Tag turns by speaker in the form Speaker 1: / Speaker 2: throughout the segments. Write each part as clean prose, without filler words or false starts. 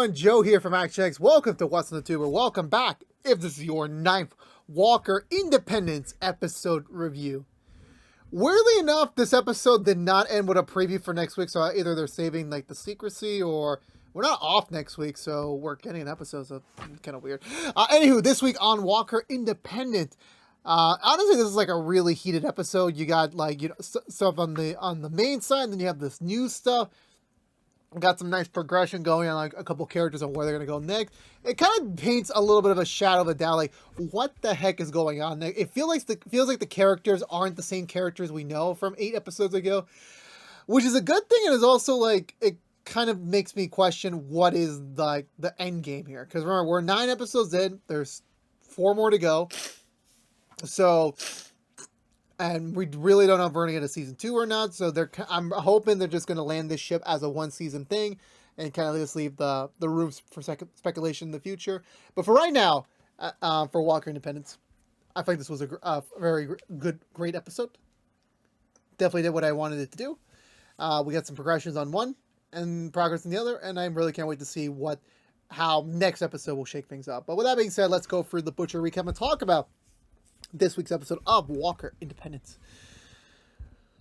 Speaker 1: everyone, Joe here from ActionX. Welcome to What's on the Tuber. Welcome back if this is your 9th Walker Independence episode review. Weirdly enough, this episode did not end with a preview for next week, so either they're saving like the secrecy or we're not off next week, so we're getting an episode, so it's kind of weird. Anywho, this week on Walker Independent, honestly, this is like a really heated episode. You got like, stuff on the main side, and then you have this new stuff. Got some nice progression going on, like a couple characters on where they're going to go next. It kind of paints a little bit of a shadow of a doubt, like what the heck is going on. It feels like the characters aren't the same characters we know from 8 episodes ago, which is a good thing, and is also like it kind of makes me question what is like the end game here. Because remember, we're 9 episodes in. There's 4 more to go. So. And we really don't know if we're going to get a season 2 or not. So I'm hoping they're just going to land this ship as a 1-season thing and kind of just leave the rooms for speculation in the future. But for right now, for Walker Independence, I think this was a very great episode. Definitely did what I wanted it to do. We got some progressions on one and progress on the other. And I really can't wait to see how next episode will shake things up. But with that being said, let's go through the Butcher recap and talk about this week's episode of Walker Independence.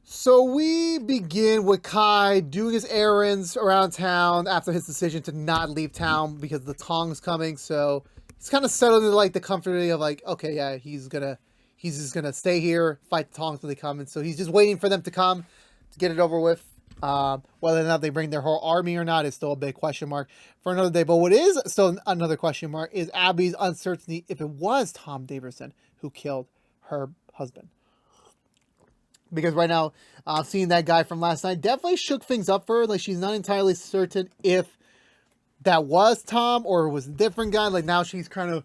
Speaker 1: So we begin with Kai doing his errands around town after his decision to not leave town because the Tong's coming. So he's kind of settled into like the comfortability of like, okay, yeah, he's just gonna stay here, fight the Tongs when they come. And so he's just waiting for them to come to get it over with. Whether or not they bring their whole army or not is still a big question mark for another day. But what is still another question mark is Abby's uncertainty if it was Tom Daverson who killed her husband. Because right now, seeing that guy from last night definitely shook things up for her. Like, she's not entirely certain if that was Tom or it was a different guy. Like, now she's kind of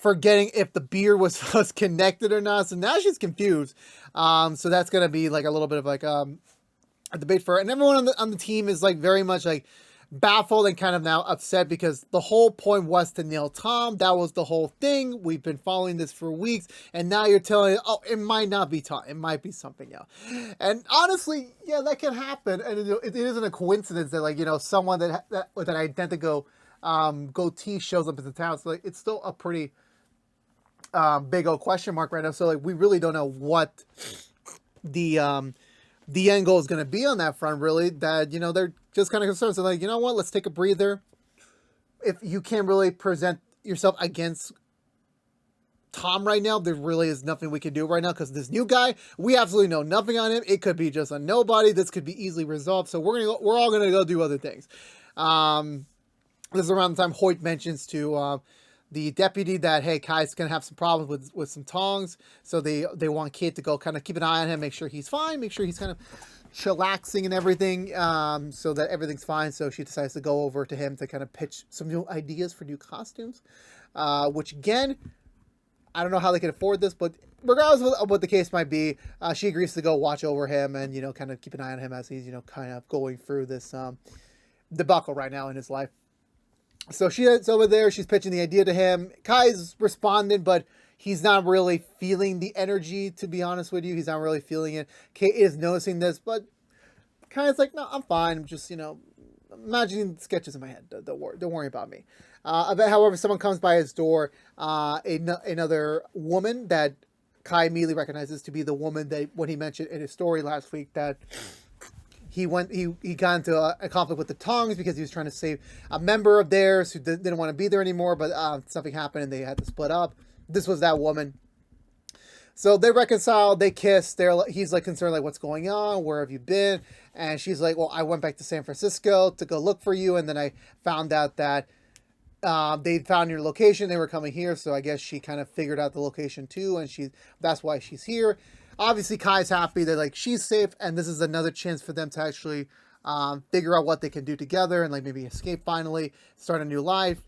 Speaker 1: forgetting if the beard was connected or not. So now she's confused. So that's going to be like a little bit of like a debate for her. And everyone on the team is like very much like baffled and kind of now upset because the whole point was to nail Tom. That was the whole thing. We've been following this for weeks, and now you're telling it, oh, it might not be Tom. It might be something else. And honestly, yeah, that can happen. And it isn't a coincidence that, like, someone that with an identical goatee shows up in the town. So like, it's still a pretty big old question mark right now. So like, we really don't know what the end goal is going to be on that front, really, that, they're just kind of concerned. So like, you know what, let's take a breather. If you can't really present yourself against Tom right now, there really is nothing we can do right now because this new guy, we absolutely know nothing on him. It could be just a nobody. This could be easily resolved. So we're all going to go do other things. This is around the time Hoyt mentions to the deputy that, hey, Kai's going to have some problems with some Tongs. So they want Kate to go kind of keep an eye on him, make sure he's fine, make sure he's kind of chillaxing and everything, so that everything's fine. So she decides to go over to him to kind of pitch some new ideas for new costumes, which again, I don't know how they can afford this, but regardless of what the case might be, she agrees to go watch over him and, kind of keep an eye on him as he's, kind of going through this debacle right now in his life. So she's over there, she's pitching the idea to him. Kai's responded, but he's not really feeling the energy, to be honest with you. He's not really feeling it. Kate is noticing this, but Kai's like, no, I'm fine. I'm just, imagining sketches in my head. Don't worry about me. I bet, however, someone comes by his door, another woman that Kai immediately recognizes to be the woman that, when he mentioned in his story last week, that he got into a conflict with the Tongs because he was trying to save a member of theirs who didn't want to be there anymore, but something happened and they had to split up. This was that woman. So they reconcile, they kiss. He's like concerned, like, what's going on? Where have you been? And she's like, well, I went back to San Francisco to go look for you, and then I found out that they found your location. They were coming here, so I guess she kind of figured out the location too, and that's why she's here. Obviously, Kai's happy that, like, she's safe, and this is another chance for them to actually figure out what they can do together and, like, maybe escape finally, start a new life.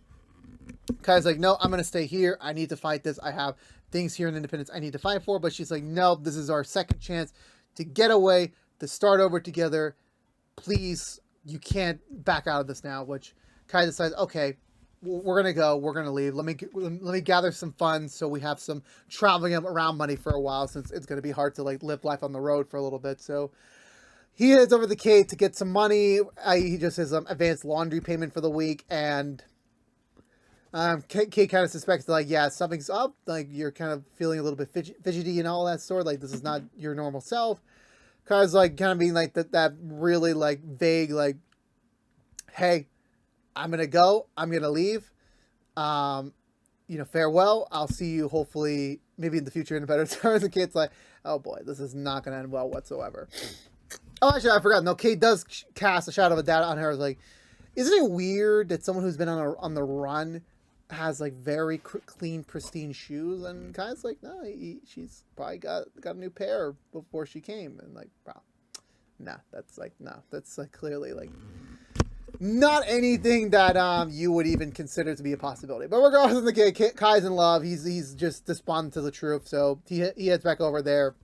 Speaker 1: Kai's like, no, I'm going to stay here. I need to fight this. I have things here in Independence I need to fight for. But she's like, no, this is our second chance to get away, to start over together. Please, you can't back out of this now, which Kai decides, okay, we're going to go. We're going to leave. Let me gather some funds so we have some traveling around money for a while, since it's going to be hard to, like, live life on the road for a little bit. So he heads over to Kate to get some money. He just has advanced laundry payment for the week, and Kate kind of suspects, like, yeah, something's up. Like, you're kind of feeling a little bit fidgety and all that sort. Like, this is not your normal self. Kai's like, kind of being like that really like vague, like, hey, I'm gonna go. I'm gonna leave. Farewell. I'll see you hopefully maybe in the future in a better terms. The Kate's like, oh boy, this is not gonna end well whatsoever. Oh, actually, I forgot. No, Kate does cast a shadow of a doubt on her. Like, isn't it weird that someone who's been on the run has like very clean, pristine shoes? And Kai's like, no, she's probably got a new pair before she came. And like, wow, that's clearly like not anything that you would even consider to be a possibility. But regardless of the case, Kai's in love. He's just despondent to the truth. So he heads back over there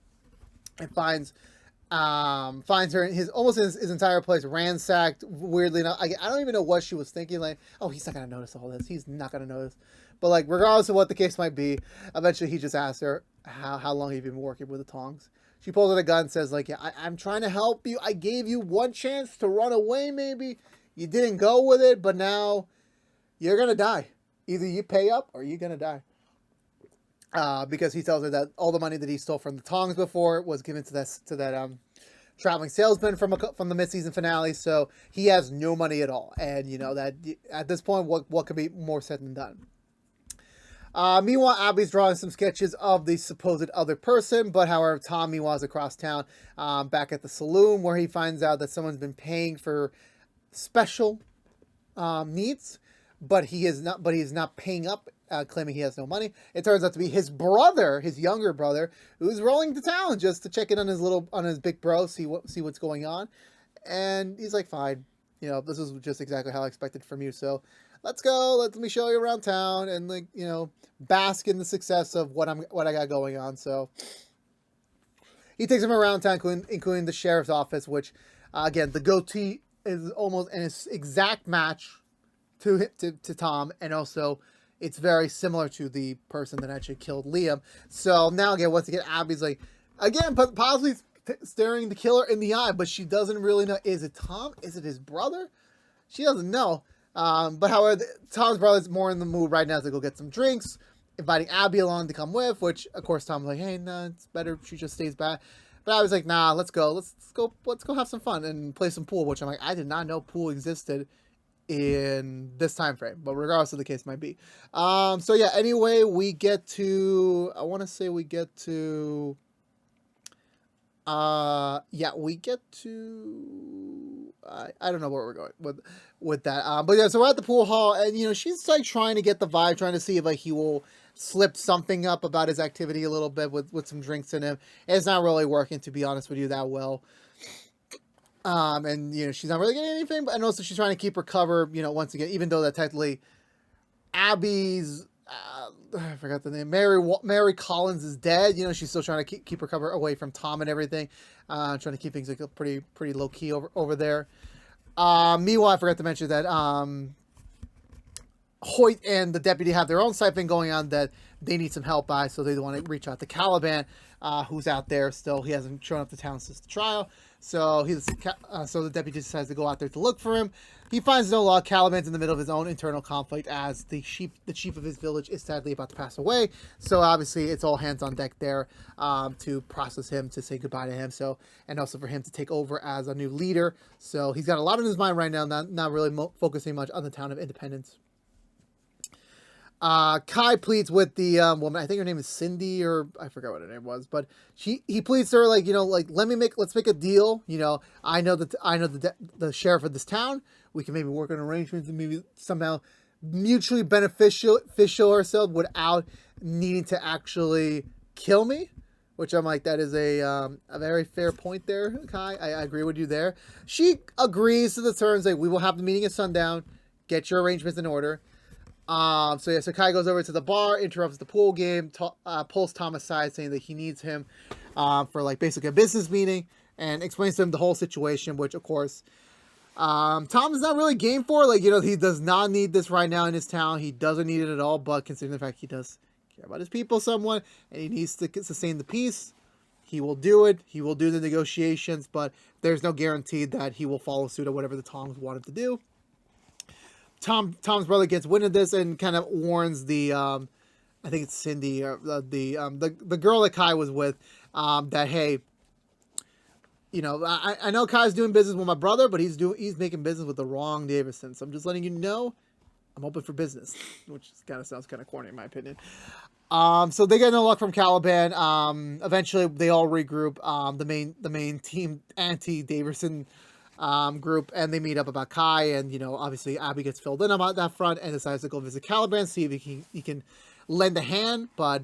Speaker 1: and finds her in his entire place ransacked. Weirdly enough, I don't even know what she was thinking. Like, oh, he's not gonna notice all this. He's not gonna notice. But like, regardless of what the case might be, eventually he just asks her how long have you been working with the tongs. She pulls out a gun and says, like, yeah, I'm trying to help you. I gave you one chance to run away. Maybe you didn't go with it, but now you're gonna die. Either you pay up or you're gonna die. Because he tells her that all the money that he stole from the tongs before was given to that traveling salesman from the mid-season finale, so he has no money at all. And that at this point, what could be more said than done? Meanwhile, Abby's drawing some sketches of the supposed other person, but however, Tom meanwhile is across town, back at the saloon, where he finds out that someone's been paying for special needs, but he is not paying up. Claiming he has no money. It turns out to be his brother, his younger brother, who's rolling to town just to check in on his big bro, see what's going on. And he's like, fine, this is just exactly how I expected from you. So let's go. Let me show you around town and bask in the success of what I got going on. So he takes him around town, including the sheriff's office, which again, the goatee is almost an exact match to Tom, and also it's very similar to the person that actually killed Liam. So now again, once again, Abby's like, again, possibly staring the killer in the eye, but she doesn't really know. Is it Tom? Is it his brother? She doesn't know. But however, Tom's brother's more in the mood right now to go get some drinks, inviting Abby along to come with, which of course Tom's like, hey, no, it's better she just stays back. But I was like, nah, let's go have some fun and play some pool, which I'm like, I did not know pool existed in this time frame, but regardless of the case might be. So yeah, anyway, we get to I don't know where we're going with that. But yeah, so we're at the pool hall, and she's like trying to get the vibe, trying to see if like he will slip something up about his activity a little bit with some drinks in him. And it's not really working, to be honest with you, that well. And she's not really getting anything, and also she's trying to keep her cover, once again, even though that technically Abby's I forgot the name, Mary Collins is dead. She's still trying to keep her cover away from Tom and everything, trying to keep things like pretty low key over there. Meanwhile, I forgot to mention that Hoyt and the deputy have their own side thing going on that they need some help by, so they want to reach out to Caliban, who's out there still. He hasn't shown up to town since the trial. So so the deputy decides to go out there to look for him. He finds no luck. Caliban's in the middle of his own internal conflict as the chief of his village is sadly about to pass away. So obviously it's all hands on deck there to process him, to say goodbye to him. So, and also for him to take over as a new leader. So he's got a lot on his mind right now, not really focusing much on the town of Independence. Kai pleads with the woman. I think her name is Cindy, or I forgot what her name was, but he pleads to her like, let's make a deal. I know the sheriff of this town. We can maybe work on arrangements and maybe somehow mutually beneficial ourselves without needing to actually kill me. Which I'm like, that is a very fair point there, Kai. I agree with you there. She agrees to the terms, like, we will have the meeting at sundown. Get your arrangements in order. So Kai goes over to the bar, interrupts the pool game, pulls Tom aside, saying that he needs him for like basically a business meeting, and explains to him the whole situation, which of course Tom is not really game for. Like, he does not need this right now in his town. He doesn't need it at all, but considering the fact he does care about his people somewhat, and he needs to sustain the peace, he will do it. He will do the negotiations, but there's no guarantee that he will follow suit or whatever the Tongs want him to do. Tom's brother gets wind of this and kind of warns the I think it's Cindy, the girl that Kai was with, that hey, you know, I know Kai's doing business with my brother, but he's making business with the wrong Davison. So I'm just letting you know, I'm open for business, which kind of sounds kind of corny in my opinion. So they get no luck from Caliban. Eventually they all regroup. The main team anti-Davison group, and they meet up about Kai, and you know, obviously Abby gets filled in about that front and decides to go visit Caliban, see if he can lend a hand, but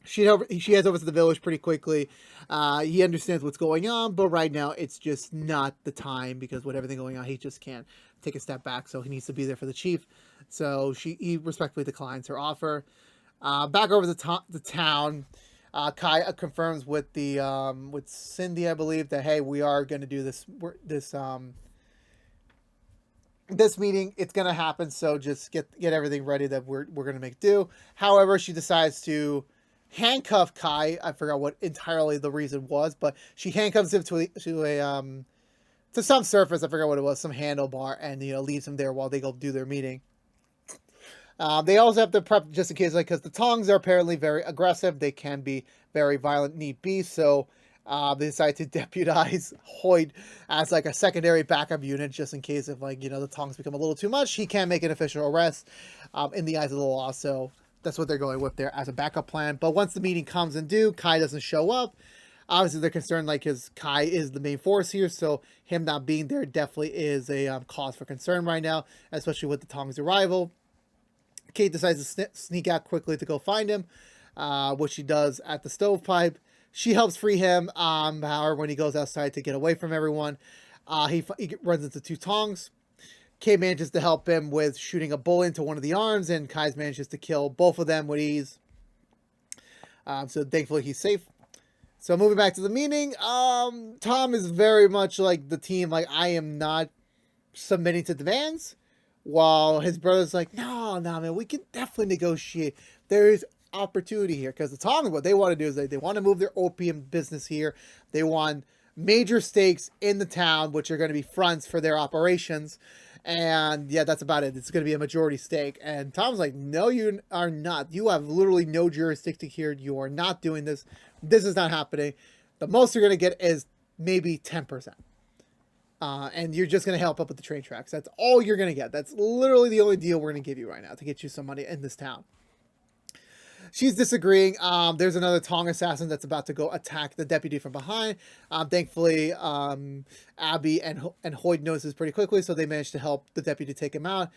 Speaker 1: she heads over to the village pretty quickly. He understands what's going on, but right now it's just not the time because with everything going on, he just can't take a step back. So he needs to be there for the chief. So he respectfully declines her offer. Back over the town, Kai confirms with with Cindy, I believe, that hey, we are going to do this meeting. It's going to happen. So just get everything ready that we're going to make do. However, she decides to handcuff Kai. I forgot what entirely the reason was, but she handcuffs him to some surface. I forgot what it was, some handlebar, and you know, leaves him there while they go do their meeting. They also have to prep just in case, like, because the Tongs are apparently very aggressive. They can be very violent, need be. So they decide to deputize Hoyt as like a secondary backup unit just in case if, like, you know, the Tongs become a little too much. He can make an official arrest in the eyes of the law. So that's what they're going with there as a backup plan. But once the meeting comes and due, Kai doesn't show up. Obviously, they're concerned, like, because Kai is the main force here, so him not being there definitely is a cause for concern right now, especially with the Tongs' arrival. Kate decides to sneak out quickly to go find him, which she does at the stovepipe. She helps free him. However, when he goes outside to get away from everyone, he runs into two Tongs. Kate manages to help him with shooting a bullet into one of the arms, and Kai manages to kill both of them with ease. So thankfully he's safe. So moving back to the meeting, Tom is very much like the team, like, I am not submitting to demands. While his brother's like, no, man, we can definitely negotiate. There is opportunity here. Because the Tongs, what they want to do is they want to move their opium business here. They want major stakes in the town, which are going to be fronts for their operations. And yeah, that's about it. It's going to be a majority stake. And Tom's like, no, you are not. You have literally no jurisdiction here. You are not doing this. This is not happening. The most you're going to get is maybe 10%. And you're just going to help up with the train tracks. That's all you're going to get. That's literally the only deal we're going to give you right now to get you some money in this town. She's disagreeing. There's another Tong assassin that's about to go attack the deputy from behind. Thankfully, Abby and Hoyt notices pretty quickly, so they manage to help the deputy take him out.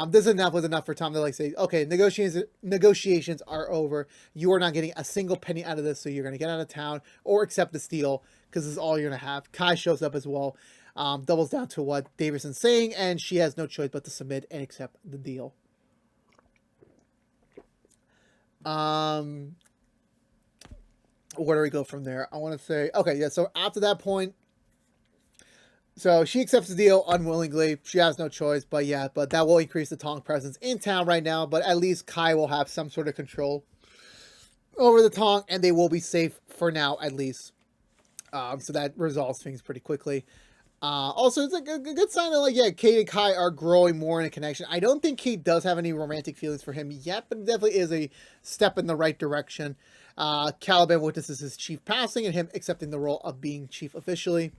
Speaker 1: This is enough for Tom to like say, okay, negotiations are over. You are not getting a single penny out of this, so you're going to get out of town or accept the deal because this is all you're going to have. Kai shows up as well. Doubles down to what Davison's saying, and she has no choice but to submit and accept the deal. Where do we go from there? I want to say, okay, yeah, so after that point, so she accepts the deal unwillingly. She has no choice, but that will increase the Tong presence in town right now, but at least Kai will have some sort of control over the Tong, and they will be safe for now, at least. So that resolves things pretty quickly. Also, it's a good sign that, like, yeah, Kate and Kai are growing more in a connection. I don't think Kate does have any romantic feelings for him yet, but it definitely is a step in the right direction. Caliban witnesses his chief passing and him accepting the role of being chief officially.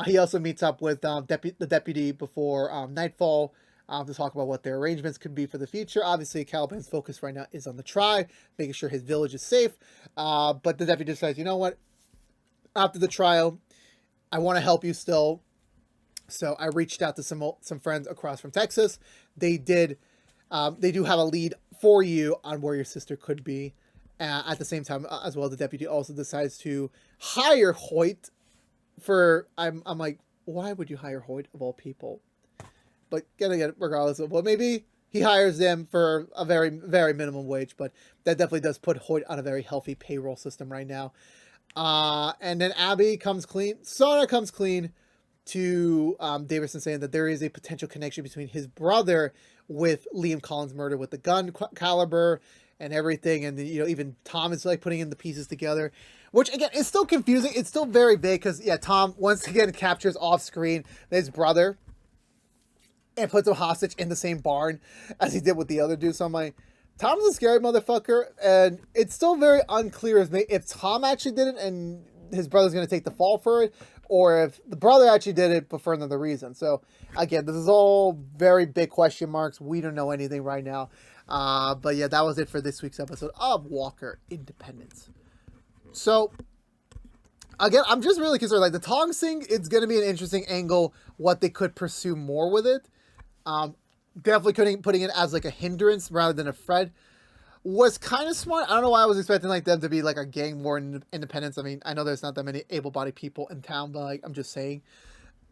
Speaker 1: He also meets up with the deputy before nightfall to talk about what their arrangements could be for the future. Obviously, Caliban's focus right now is on the trial, making sure his village is safe. But the deputy decides, you know what? After the trial, I want to help you still. So I reached out to some friends across from Texas. They do have a lead for you on where your sister could be. At the same time as well, the deputy also decides to hire Hoyt for, I'm like, why would you hire Hoyt of all people? But regardless of what, maybe he hires them for a very, very minimum wage, but that definitely does put Hoyt on a very healthy payroll system right now. And then Abby comes clean. Sona comes clean to Davison, saying that there is a potential connection between his brother with Liam Collins' murder with the gun caliber, and everything, and you know, even Tom is like putting in the pieces together, which again is still confusing. It's still very vague because yeah, Tom once again captures off screen his brother and puts him hostage in the same barn as he did with the other dude. So I'm like, Tom's a scary motherfucker, and it's still very unclear if Tom actually did it and his brother's going to take the fall for it, or if the brother actually did it but for another reason. So again, this is all very big question marks. We don't know anything right now. But yeah, that was it for this week's episode of Walker Independence. So again, I'm just really concerned. Like the Tongs thing, it's going to be an interesting angle, what they could pursue more with it. Definitely putting it as like a hindrance rather than a threat was kind of smart. I don't know why I was expecting like them to be like a gang war in Independence. I mean, I know there's not that many able-bodied people in town, but like I'm just saying.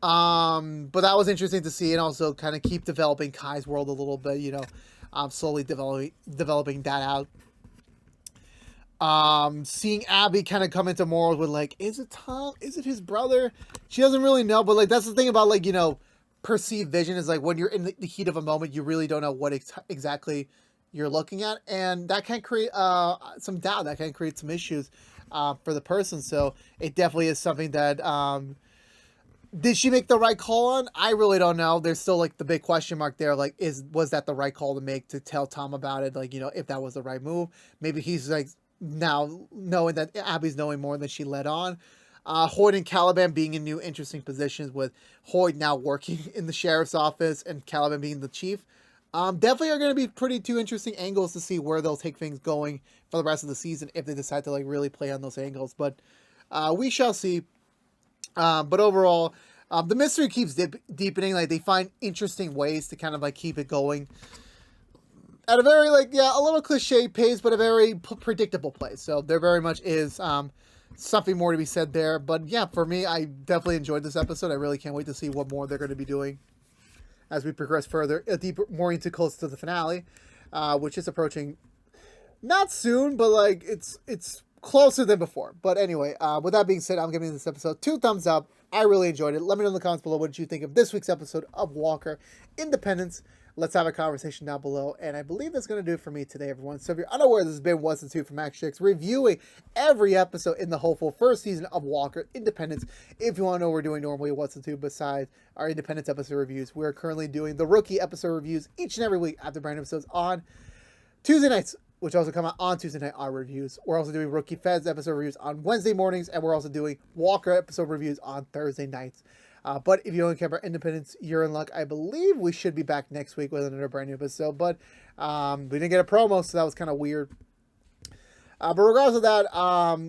Speaker 1: But that was interesting to see, and also kind of keep developing Kai's world a little bit. You know, slowly developing that out. Seeing Abby kind of come into morals with like, is it Tom? Is it his brother? She doesn't really know, but like that's the thing about like, you know, perceived vision is like when you're in the heat of a moment, you really don't know what exactly you're looking at, and that can create some doubt. That can create some issues for the person. So it definitely is something that did she make the right call on? I really don't know. There's still like the big question mark there. Like, was that the right call to make, to tell Tom about it? Like, you know, if that was the right move. Maybe he's like now knowing that Abby's knowing more than she let on. Hoyt and Caliban being in new interesting positions, with Hoyt now working in the sheriff's office and Caliban being the chief. Definitely are going to be pretty two interesting angles to see where they'll take things going for the rest of the season if they decide to like really play on those angles. But we shall see. But overall, the mystery keeps deepening. Like they find interesting ways to kind of like keep it going at a very like, yeah, a little cliche pace, but a very predictable pace. So there very much is something more to be said there. But yeah, for me, I definitely enjoyed this episode. I really can't wait to see what more they're going to be doing as we progress further, more into close to the finale, which is approaching not soon, but like it's closer than before. But anyway, with that being said, I'm giving this episode 2 thumbs up. I really enjoyed it. Let me know in the comments below what did you think of this week's episode of Walker Independence. Let's have a conversation down below. And I believe that's going to do it for me today, everyone. So if you're unaware, this has been What's the Two from ActionX, reviewing every episode in the hopeful first season of Walker Independence. If you want to know what we're doing normally, What's the Two besides our Independence episode reviews, we're currently doing the rookie episode reviews each and every week after brand episodes on Tuesday nights, which also come out on Tuesday night, our reviews. We're also doing Rookie Feds episode reviews on Wednesday mornings, and we're also doing Walker episode reviews on Thursday nights. But if you don't care about Independence, you're in luck. I believe we should be back next week with another brand new episode, but we didn't get a promo, so that was kind of weird. But regardless of that,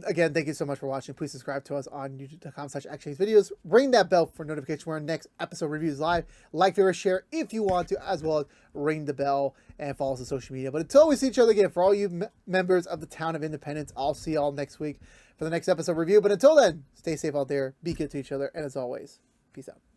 Speaker 1: again, thank you so much for watching. Please subscribe to us on youtube.com/ActionX videos. Ring that bell for notification when our next episode reviews live. Like, favorite, share if you want to, as well as ring the bell and follow us on social media. But until we see each other again, for all you members of the town of Independence, I'll see y'all next week for the next episode review. But until then, stay safe out there, be good to each other, and as always, peace out.